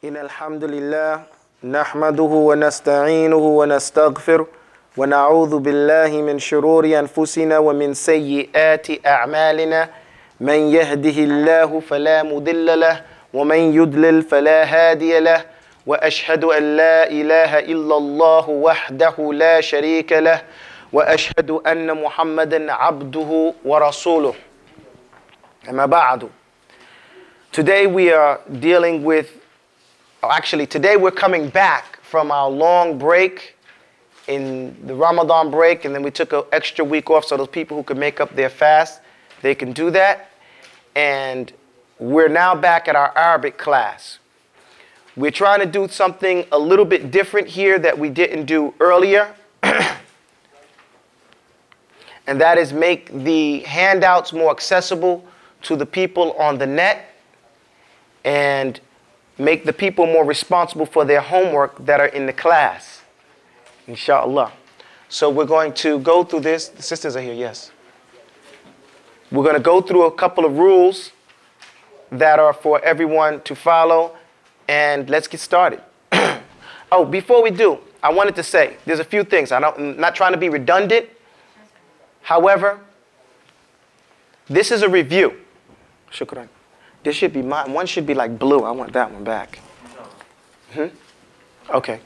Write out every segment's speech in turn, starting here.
إن الحمد لله نحمده ونستعينه ونستغفره ونعوذ بالله من شرور أنفسنا ومن سيئات أعمالنا من يهده الله فلا مضل له ومن يضلل فلا هادي له وأشهد أن لا إله إلا الله وحده لا شريك له وأشهد أن محمدا عبده ورسوله أما بعد. Today we are dealing with today we're coming back from our long break in the Ramadan break, and then we took an extra week off so those people who could make up their fast, they can do that. And we're now back at our Arabic class. We're trying to do something a little bit different here that we didn't do earlier. And that is make the handouts more accessible to the people on the net and make the people more responsible for their homework that are in the class, inshallah. So we're going to go through this. The sisters are here, yes. We're going to go through a couple of rules that are for everyone to follow, and let's get started. Oh, before we do, I wanted to say, there's a few things. I'm not trying to be redundant. However, this is a review. Shukran. This should be mine. One should be like blue. I want that one back. Okay.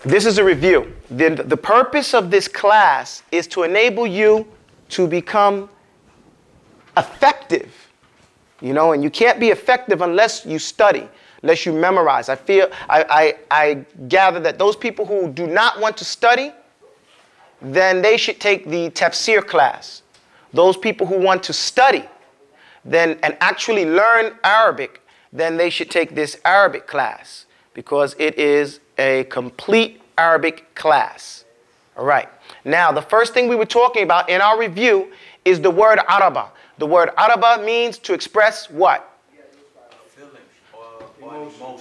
This is a review. The purpose of this class is to enable you to become effective. You know, and you can't be effective unless you study, unless you memorize. I gather that those people who do not want to study, then they should take the tafsir class. Those people who want to study and actually learn Arabic, then they should take this Arabic class because it is a complete Arabic class. All right. Now, the first thing we were talking about in our review is the word araba. The word araba means to express what?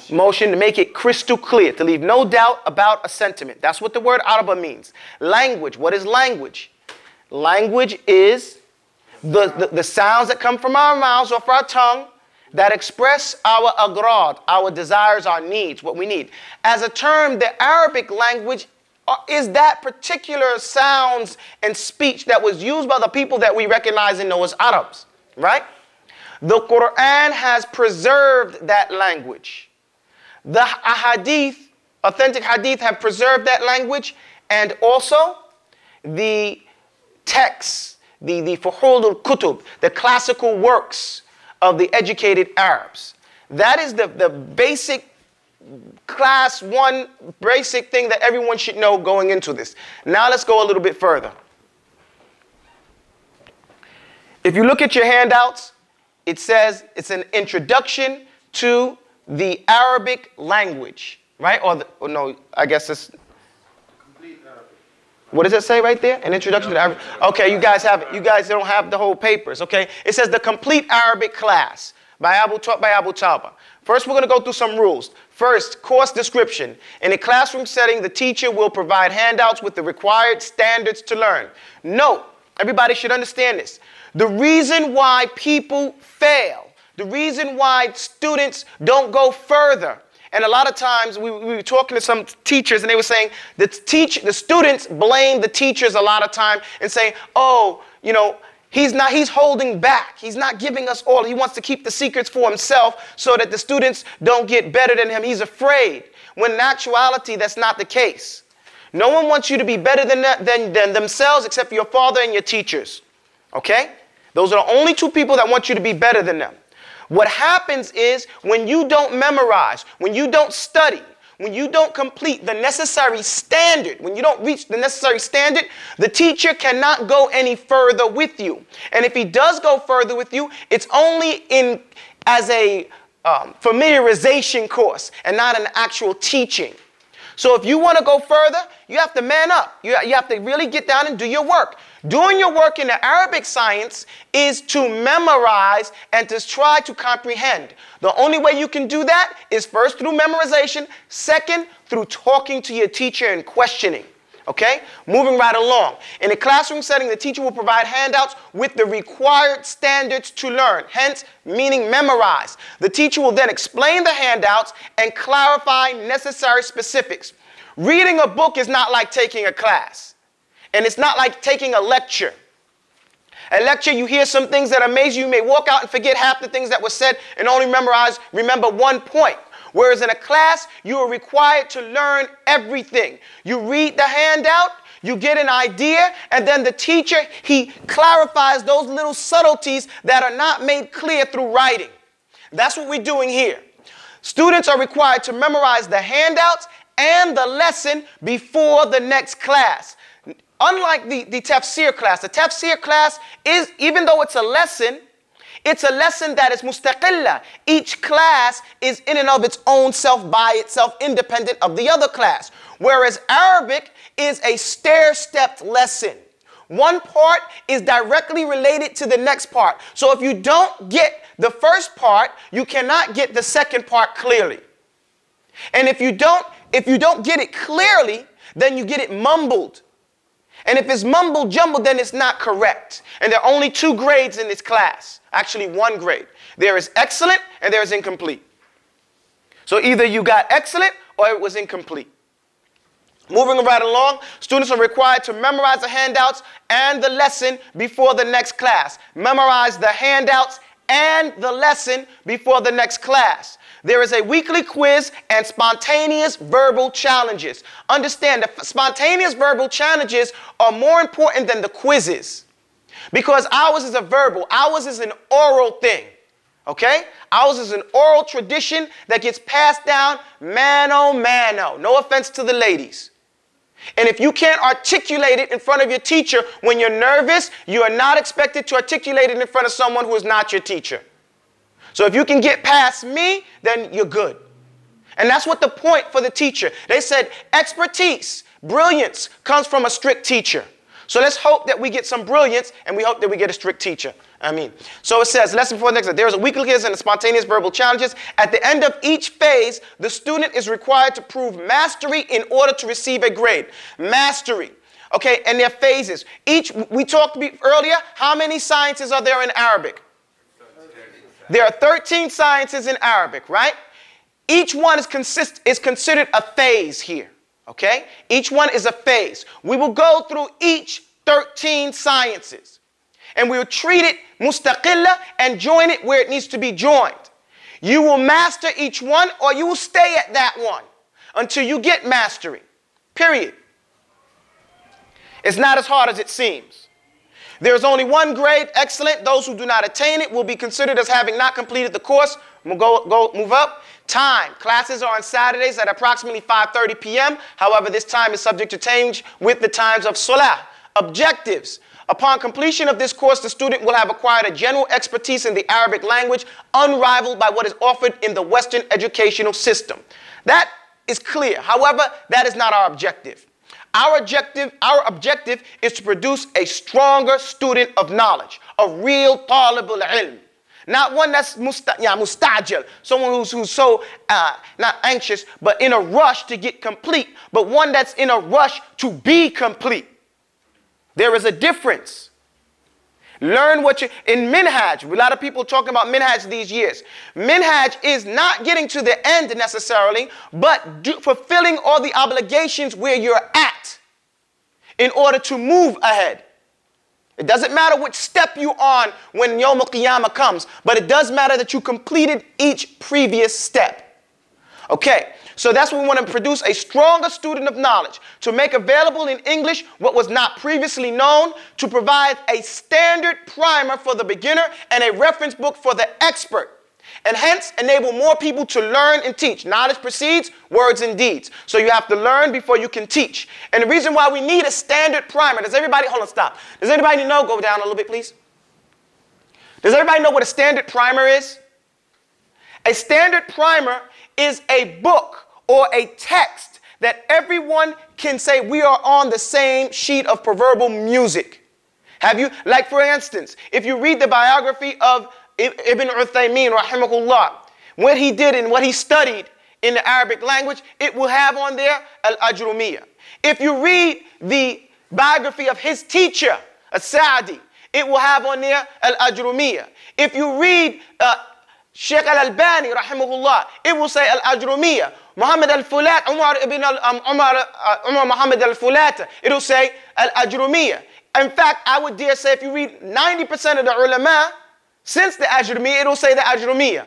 Emotion, to make it crystal clear, to leave no doubt about a sentiment. That's what the word araba means. Language. What is language? Language is the sounds that come from our mouths or from our tongue that express our agrad, our desires, our needs, what we need. As a term, the Arabic language is that particular sounds and speech that was used by the people that we recognize and know as Arabs, right? The Quran has preserved that language. The ahadith, authentic hadith, have preserved that language, and also the texts, the fuhul al-kutub, the classical works of the educated Arabs. That is the basic class one basic thing that everyone should know going into this. Now let's go a little bit further. If you look at your handouts, it says it's an introduction to the Arabic language, right? Or no, I guess it's complete Arabic. What does it say right there? An introduction to the Arabic. Okay, you guys have it. You guys don't have the whole papers, okay? It says the complete Arabic class taught by Abu Talba. First, we're going to go through some rules. First, course description. In a classroom setting, the teacher will provide handouts with the required standards to learn. Note, everybody should understand this. The reason why people fail, the reason why students don't go further, and a lot of times we were talking to some teachers and they were saying the students blame the teachers a lot of time and say, oh, you know, he's holding back. He's not giving us all. He wants to keep the secrets for himself so that the students don't get better than him. He's afraid. When in actuality, that's not the case. No one wants you to be better than themselves except for your father and your teachers. Okay? Those are the only two people that want you to be better than them. What happens is when you don't memorize, when you don't study, when you don't complete the necessary standard, when you don't reach the necessary standard, the teacher cannot go any further with you. And if he does go further with you, it's only as a familiarization course and not an actual teaching. So if you want to go further, you have to man up. You have to really get down and do your work. Doing your work in the Arabic science is to memorize and to try to comprehend. The only way you can do that is first through memorization, second through talking to your teacher and questioning. Okay? Moving right along. In a classroom setting, the teacher will provide handouts with the required standards to learn, hence meaning memorize. The teacher will then explain the handouts and clarify necessary specifics. Reading a book is not like taking a class. And it's not like taking a lecture. A lecture, you hear some things that amaze you. You may walk out and forget half the things that were said and only remember one point. Whereas in a class, you are required to learn everything. You read the handout, you get an idea, and then the teacher, he clarifies those little subtleties that are not made clear through writing. That's what we're doing here. Students are required to memorize the handouts and the lesson before the next class. Unlike the tafsir class, the tafsir class is, even though it's a lesson that is mustaqilla. Each class is in and of its own self, by itself, independent of the other class. Whereas Arabic is a stair-stepped lesson. One part is directly related to the next part. So if you don't get the first part, you cannot get the second part clearly. And if you don't get it clearly, then you get it mumbled. And if it's mumble jumble, then it's not correct. And there are only 2 grades in this class. Actually, 1 grade. There is excellent and there is incomplete. So either you got excellent or it was incomplete. Moving right along, students are required to memorize the handouts and the lesson before the next class. Memorize the handouts and the lesson before the next class. There is a weekly quiz and spontaneous verbal challenges. Understand that spontaneous verbal challenges are more important than the quizzes. Because ours is a verbal. Ours is an oral thing. Okay? Ours is an oral tradition that gets passed down mano mano. No offense to the ladies. And if you can't articulate it in front of your teacher when you're nervous, you are not expected to articulate it in front of someone who is not your teacher. So if you can get past me, then you're good. And that's what the point for the teacher. They said expertise, brilliance comes from a strict teacher. So let's hope that we get some brilliance and we hope that we get a strict teacher. So it says, lesson before the next, there is a weekly quiz and spontaneous verbal challenges. At the end of each phase, the student is required to prove mastery in order to receive a grade. Mastery. Okay, and their phases. We talked earlier, how many sciences are there in Arabic? There are 13 sciences in Arabic, right? Each one is considered a phase here, okay? Each one is a phase. We will go through each 13 sciences, and we will treat it mustaqilla and join it where it needs to be joined. You will master each one, or you will stay at that one until you get mastery, period. It's not as hard as it seems. There's only 1 grade, excellent. Those who do not attain it will be considered as having not completed the course. Move up. Time. Classes are on Saturdays at approximately 5:30 p.m. However, this time is subject to change with the times of Salah. Objectives. Upon completion of this course, the student will have acquired a general expertise in the Arabic language unrivaled by what is offered in the Western educational system. That is clear. However, that is not our objective. Our objective is to produce a stronger student of knowledge, a real talib al-ilm. Not one that's mustajil, someone who's so, not anxious, but in a rush to get complete, but one that's in a rush to be complete. There is a difference. Learn what you, in minhaj, a lot of people talking about minhaj these years. Minhaj is not getting to the end necessarily, but fulfilling all the obligations where you're at in order to move ahead. It doesn't matter which step you're on when Yawm al-Qiyamah comes, but it does matter that you completed each previous step. Okay, so that's what we want to produce, a stronger student of knowledge, to make available in English what was not previously known, to provide a standard primer for the beginner and a reference book for the expert, and hence enable more people to learn and teach. Knowledge precedes words and deeds. So you have to learn before you can teach. And the reason why we need a standard primer, does everybody, hold on, stop. Does anybody know, go down a little bit, please. Does everybody know what a standard primer is? A standard primer is a book or a text that everyone can say we are on the same sheet of proverbial music. Have you, like for instance, if you read the biography of Ibn Uthaymin, rahimahullah, what he did and what he studied in the Arabic language, it will have on there al-Ajrumiyya. If you read the biography of his teacher, As-Sa'di, it will have on there al-Ajrumiyya. If you read Sheikh al-Albani, rahimahullah, it will say al-Ajrumiyya. Muhammad al-Fulat, Umar Muhammad al-Fulata, it will say al-Ajrumiyya. In fact, I would dare say if you read 90% of the ulama, since the Ajrumiyya, it will say the Ajrumiyya.